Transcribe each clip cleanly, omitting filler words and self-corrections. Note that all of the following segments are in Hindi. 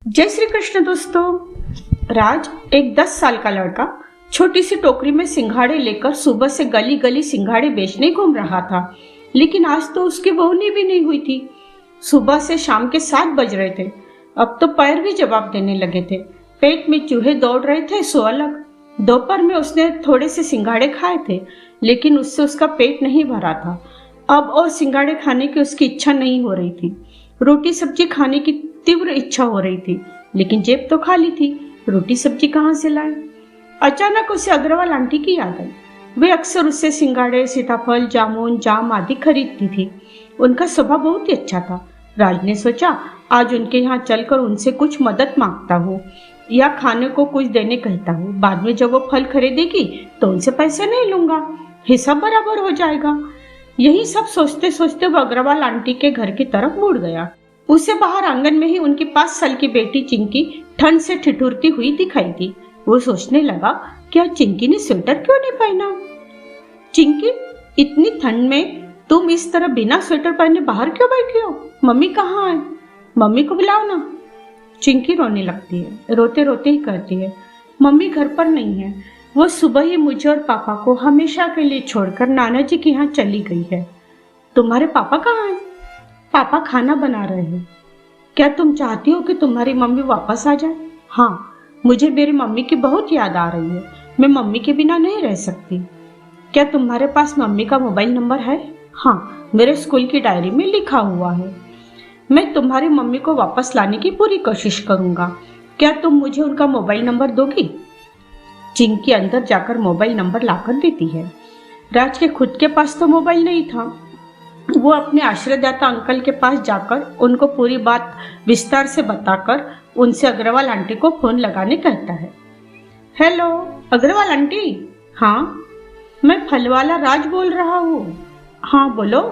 जय श्री कृष्ण दोस्तों। राज एक 10 साल का लड़का छोटी सी टोकरी में सिंघाड़े लेकर सुबह से गली गली सिंघाड़े बेचने घूम रहा था, लेकिन आज तो उसकी बोहनी भी नहीं हुई थी। सुबह से शाम के 7 बज रहे थे। अब तो पैर भी जवाब देने लगे थे। पेट में चूहे दौड़ रहे थे सो अलग। दोपहर में उसने थोड़े से सिंघाड़े खाए थे, लेकिन उससे उसका पेट नहीं भरा था। अब और सिंघाड़े खाने की उसकी इच्छा नहीं हो रही थी। रोटी सब्जी खाने की तीव्र इच्छा हो रही थी, लेकिन जेब तो खाली थी। रोटी सब्जी कहाँ से लाए? अचानक उसे अग्रवाल आंटी की याद आई। वे अक्सर उससे सिंघाड़े, सीताफल, जामुन, जाम आदि खरीदती थी। उनका स्वभाव बहुत ही अच्छा था। राज ने सोचा आज उनके यहाँ चलकर उनसे कुछ मदद मांगता हूँ या खाने को कुछ देने कहता हूँ। बाद में जब वो फल खरीदेगी तो उनसे पैसे नहीं लूंगा, हिसाब बराबर हो जाएगा। यही सब सोचते सोचते वो अग्रवाल आंटी के घर की तरफ मुड़ गया। उसे बाहर आंगन में ही उनकी 5 साल की बेटी चिंकी ठंड से ठिठुरती हुई दिखाई दी। वो सोचने लगा क्या चिंकी ने स्वेटर क्यों नहीं पहना? चिंकी, इतनी ठंड में तुम इस तरह बिना स्वेटर पहने बाहर क्यों बैठी हो? मम्मी कहाँ है? मम्मी को बुलाओ ना। चिंकी रोने लगती है। रोते रोते ही कहती है, मम्मी घर पर नहीं है। वो सुबह ही मुझे और पापा को हमेशा के लिए छोड़कर नाना जी के यहाँ चली गई है। तुम्हारे पापा कहाँ हैं? पापा खाना बना रहे हैं। क्या तुम चाहती हो कि तुम्हारी मम्मी वापस आ जाए? हाँ, मुझे मेरी मम्मी की बहुत याद आ रही है। मैं मम्मी के बिना नहीं रह सकती। क्या तुम्हारे पास मम्मी का मोबाइल नंबर है? हाँ, मेरे स्कूल की डायरी में लिखा हुआ है। मैं तुम्हारी मम्मी को वापस लाने की पूरी कोशिश करूंगा। क्या तुम मुझे उनका मोबाइल नंबर दोगी? चिंकी अंदर जाकर मोबाइल नंबर लाकर देती है। राज के खुद के पास तो मोबाइल नहीं था। वो अपने आश्रयदाता अंकल के पास जाकर उनको पूरी बात विस्तार से बताकर उनसे अग्रवाल आंटी को फोन लगाने कहता है। Hello Agarwal aunty. हाँ, मैं फलवाला राज बोल रहा हूँ। हाँ बोलो।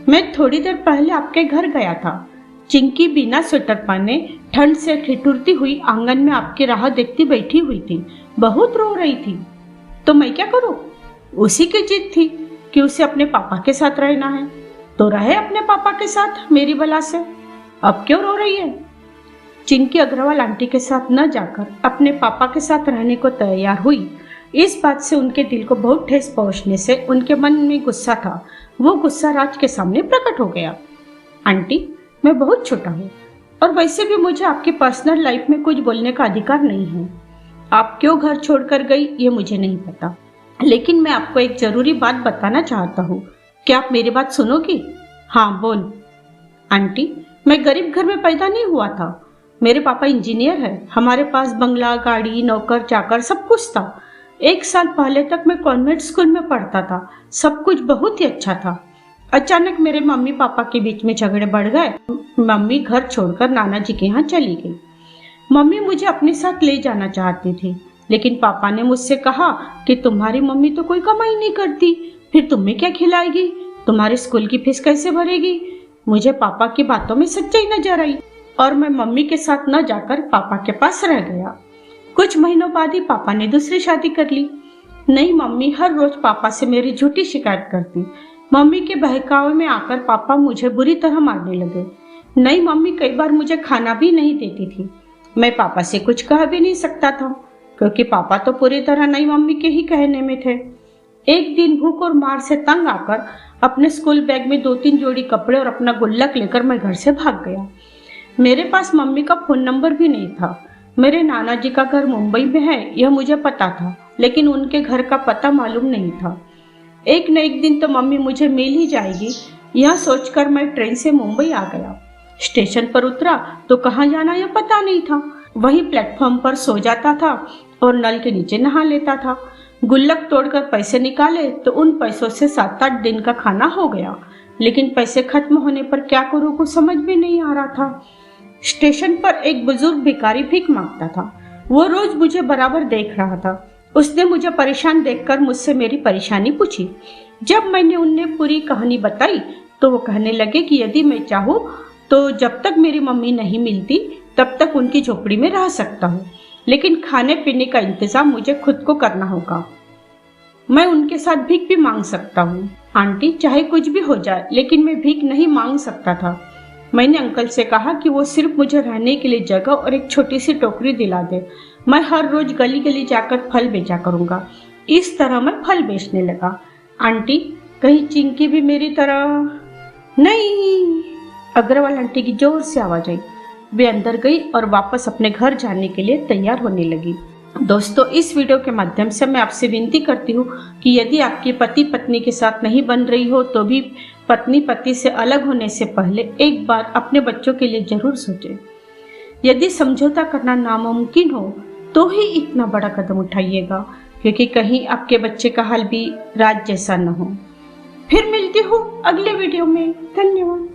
मैं थोड़ी देर पहले आपके घर गया था। चिंकी बिना स्वेटर पहने ठंड से ठिठुरती हुई आंगन में आपकी राह देखती बैठी हुई थी। बहुत रो रही थी। तो मैं क्या करूं? उसी की जिद थी कि उसे अपने पापा के साथ रहना है, तो रहे अपने पापा के साथ मेरी बला से। अब क्यों रो रही है? चिंकी अग्रवाल आंटी के साथ न जाकर अपने पापा के साथ रहने को तैयार हुई। इस बात से उनके दिल को बहुत ठेस पहुंचने से उनके मन में गुस्सा था। वो गुस्सा राज के सामने प्रकट हो गया। आंटी, मैं बहुत छोटा हूँ और वैसे भी मुझे आपकी पर्सनल लाइफ में कुछ बोलने का अधिकार नहीं है। आप क्यों घर छोड़कर गई ये मुझे नहीं पता, लेकिन मैं आपको एक जरूरी बात बताना चाहता हूँ। क्या आप मेरी बात सुनोगी? हाँ बोल। आंटी, मैं गरीब घर में पैदा नहीं हुआ था। मेरे पापा इंजीनियर है। हमारे पास बंगला, गाड़ी, नौकर चाकर सब कुछ था। 1 साल पहले तक मैं कॉन्वेंट स्कूल में पढ़ता था। सब कुछ बहुत ही अच्छा था। अचानक मेरे मम्मी पापा के बीच में झगड़े बढ़ गए। मम्मी घर छोड़कर नाना जी के यहाँ चली गई। मम्मी मुझे अपने साथ ले जाना चाहती थी, लेकिन पापा ने मुझसे कहा कि तुम्हारी मम्मी तो कोई कमाई नहीं करती, फिर तुम्हें क्या खिलाएगी? तुम्हारे स्कूल की फीस कैसे भरेगी? मुझे पापा की बातों में सच्चाई नजर आई और मैं मम्मी के साथ न जाकर पापा के पास रह गया। कुछ महीनों बाद ही पापा ने दूसरी शादी कर ली। नई मम्मी हर रोज पापा से मेरी झूठी शिकायत करती। मम्मी के बहकावे में आकर पापा मुझे बुरी तरह मारने लगे। नई मम्मी कई बार मुझे खाना भी नहीं देती थी। मैं पापा से कुछ कह भी नहीं सकता था, क्योंकि पापा तो पूरी तरह नई मम्मी के ही कहने में थे। एक दिन भूख और मार से तंग आकर अपने स्कूल बैग में 2-3 जोड़ी कपड़े और अपना गुल्लक लेकर मैं घर से भाग गया। मेरे पास मम्मी का फोन नंबर भी नहीं था। मेरे नाना जी का घर मुंबई में है यह मुझे पता था, लेकिन उनके घर का पता मालूम नहीं था। एक न एक दिन तो मम्मी मुझे मिल ही जाएगी, यह सोचकर मैं ट्रेन से मुंबई आ गया। स्टेशन पर उतरा तो कहाँ जाना यह पता नहीं था। वहीं प्लेटफॉर्म पर सो जाता था और नल के नीचे नहा लेता था। गुल्लक तोड़कर पैसे निकाले तो उन पैसों से 7-8 दिन का खाना हो गया, लेकिन पैसे खत्म होने पर क्या करूँ कुछ समझ भी नहीं आ रहा था। स्टेशन पर एक बुजुर्ग भिखारी भीख मांगता था। वो रोज मुझे बराबर देख रहा था। उसने मुझे परेशान देखकर मुझसे मेरी परेशानी पूछी। जब मैंने उन्हें पूरी कहानी बताई तो वो कहने लगे कि यदि मैं चाहूँ तो जब तक मेरी मम्मी नहीं मिलती तब तक उनकी झोपड़ी में रह सकता हूँ, लेकिन खाने पीने का इंतजाम मुझे खुद को करना होगा। मैं उनके साथ भीख भी मांग सकता हूँ। आंटी, चाहे कुछ भी हो जाए, लेकिन मैं भीख नहीं मांग सकता था। मैंने अंकल से कहा कि वो सिर्फ मुझे रहने के लिए जगह और एक छोटी सी टोकरी दिला दे। मैं हर रोज गली गली जाकर फल बेचा करूंगा। इस तरह मैं फल बेचने लगा। आंटी, कहीं चिंकी भी मेरी तरह? नहीं, अग्रवाल आंटी की जोर से आवाज आई। वे अंदर गई और वापस अपने घर जाने के लिए तैयार होने लगी। दोस्तों, इस वीडियो के माध्यम से मैं आपसे विनती करती हूँ कि यदि आपकी पति पत्नी के साथ नहीं बन रही हो तो भी पत्नी पति से अलग होने से पहले एक बार अपने बच्चों के लिए जरूर सोचें। यदि समझौता करना नामुमकिन हो तो ही इतना बड़ा कदम उठाइएगा, क्योंकि कहीं आपके बच्चे का हाल भी राज जैसा न हो। फिर मिलती हूँ अगले वीडियो में। धन्यवाद।